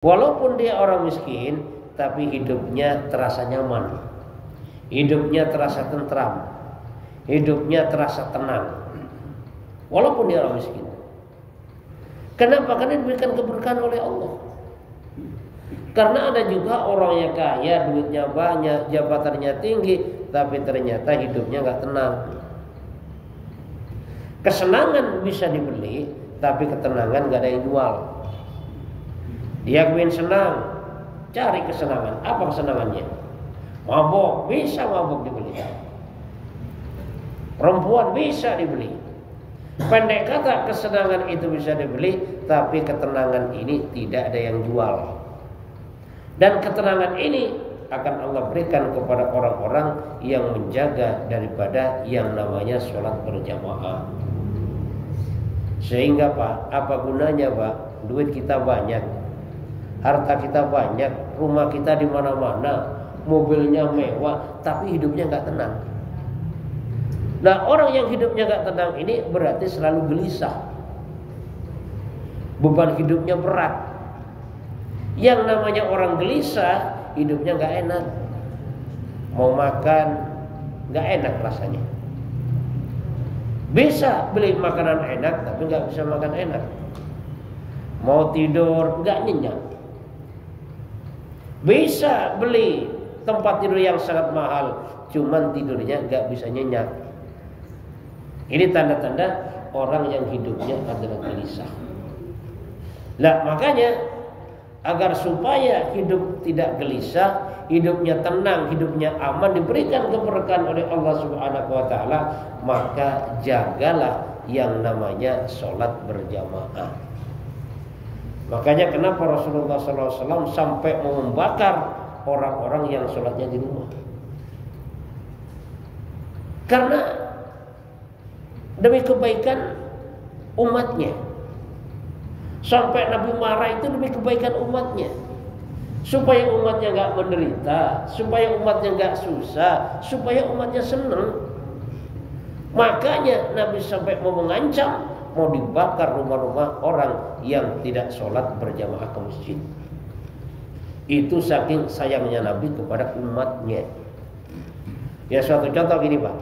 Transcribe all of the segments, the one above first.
Walaupun dia orang miskin, tapi hidupnya terasa nyaman, hidupnya terasa tentram, hidupnya terasa tenang. Walaupun dia orang miskin. Kenapa? Karena diberikan keberkahan oleh Allah. Karena ada juga orang yang kaya, duitnya banyak, jabatannya tinggi, tapi ternyata hidupnya gak tenang. Kesenangan bisa dibeli, tapi ketenangan gak ada yang jual. Dia ingin senang, cari kesenangan. Apa kesenangannya? Mabok, bisa mabok dibeli. Perempuan bisa dibeli. Pendek kata, kesenangan itu bisa dibeli, tapi ketenangan ini tidak ada yang jual. Dan ketenangan ini akan Allah berikan kepada orang-orang yang menjaga daripada yang namanya sholat berjamaah. Sehingga Pak, apa gunanya Pak? Duit kita banyak, harta kita banyak, rumah kita di mana-mana, mobilnya mewah, tapi hidupnya nggak tenang. Nah, orang yang hidupnya nggak tenang ini berarti selalu gelisah, beban hidupnya berat. Yang namanya orang gelisah, hidupnya nggak enak, mau makan nggak enak rasanya. Bisa beli makanan enak, tapi nggak bisa makan enak. Mau tidur nggak nyenyak. Bisa beli tempat tidur yang sangat mahal, cuman tidurnya nggak bisa nyenyak. Ini tanda-tanda orang yang hidupnya adalah gelisah. Nah, makanya agar supaya hidup tidak gelisah, hidupnya tenang, hidupnya aman, diberikan keberkahan oleh Allah Subhanahu wa taala, maka jagalah yang namanya sholat berjamaah. Makanya kenapa Rasulullah SAW sampai membakar orang-orang yang sholatnya di rumah? Karena demi kebaikan umatnya. Sampai Nabi marah itu demi kebaikan umatnya, supaya umatnya gak menderita, supaya umatnya gak susah, supaya umatnya senang. Makanya Nabi sampai mau mengancam, mau dibakar rumah-rumah orang yang tidak sholat berjamaah ke masjid. Itu saking sayangnya Nabi kepada umatnya. Ya, suatu contoh gini Pak,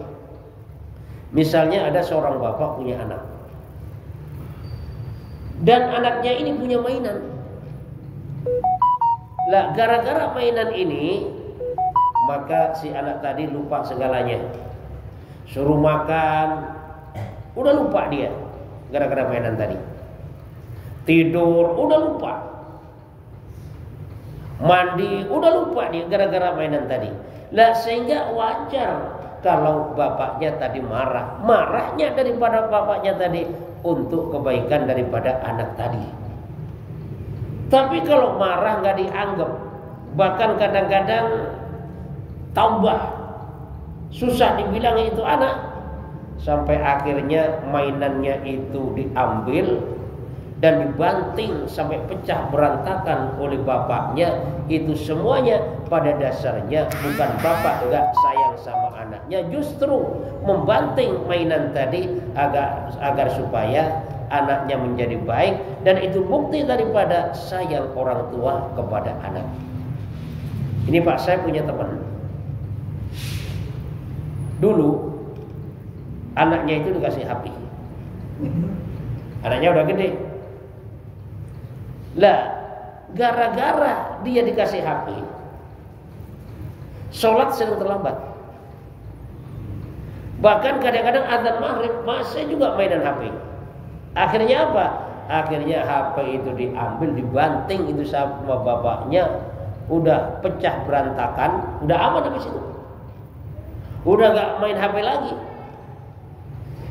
misalnya ada seorang bapak punya anak, dan anaknya ini punya mainan. Lah, gara-gara mainan ini, maka si anak tadi lupa segalanya. Suruh makan, udah lupa dia gara-gara mainan tadi. Tidur, udah lupa. Mandi, udah lupa dia gara-gara mainan tadi. Lah, sehingga wajar kalau bapaknya tadi marah. Marahnya daripada bapaknya tadi untuk kebaikan daripada anak tadi. Tapi kalau marah nggak dianggap, bahkan kadang-kadang tambah susah dibilang itu anak, sampai akhirnya mainannya itu diambil dan dibanting sampai pecah berantakan oleh bapaknya. Itu semuanya pada dasarnya bukan bapak nggak sayang sama anaknya, justru membanting mainan tadi agar supaya anaknya menjadi baik, dan itu bukti daripada sayang orang tua kepada anak. Ini Pak, saya punya teman, dulu anaknya itu dikasih HP, anaknya udah gede. Lah, gara-gara dia dikasih HP, sholat sering terlambat. Bahkan kadang-kadang azan maghrib masih juga mainan HP. Akhirnya apa? Akhirnya HP itu diambil, dibanting itu sama bapaknya, udah pecah berantakan, udah aman habis itu. Udah gak main HP lagi.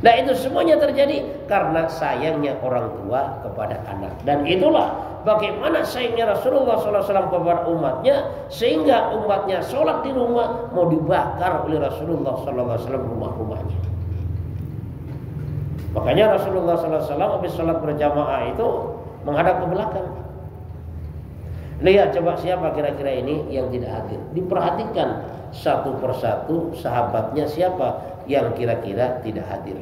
Nah, itu semuanya terjadi karena sayangnya orang tua kepada anak. Dan itulah bagaimana sayangnya Rasulullah SAW kepada umatnya, sehingga umatnya sholat di rumah mau dibakar oleh Rasulullah SAW rumah-rumahnya. Makanya Rasulullah SAW habis sholat berjamaah itu menghadap ke belakang. Lihat coba siapa kira-kira ini yang tidak hadir. Diperhatikan satu persatu sahabatnya siapa yang kira-kira tidak hadir.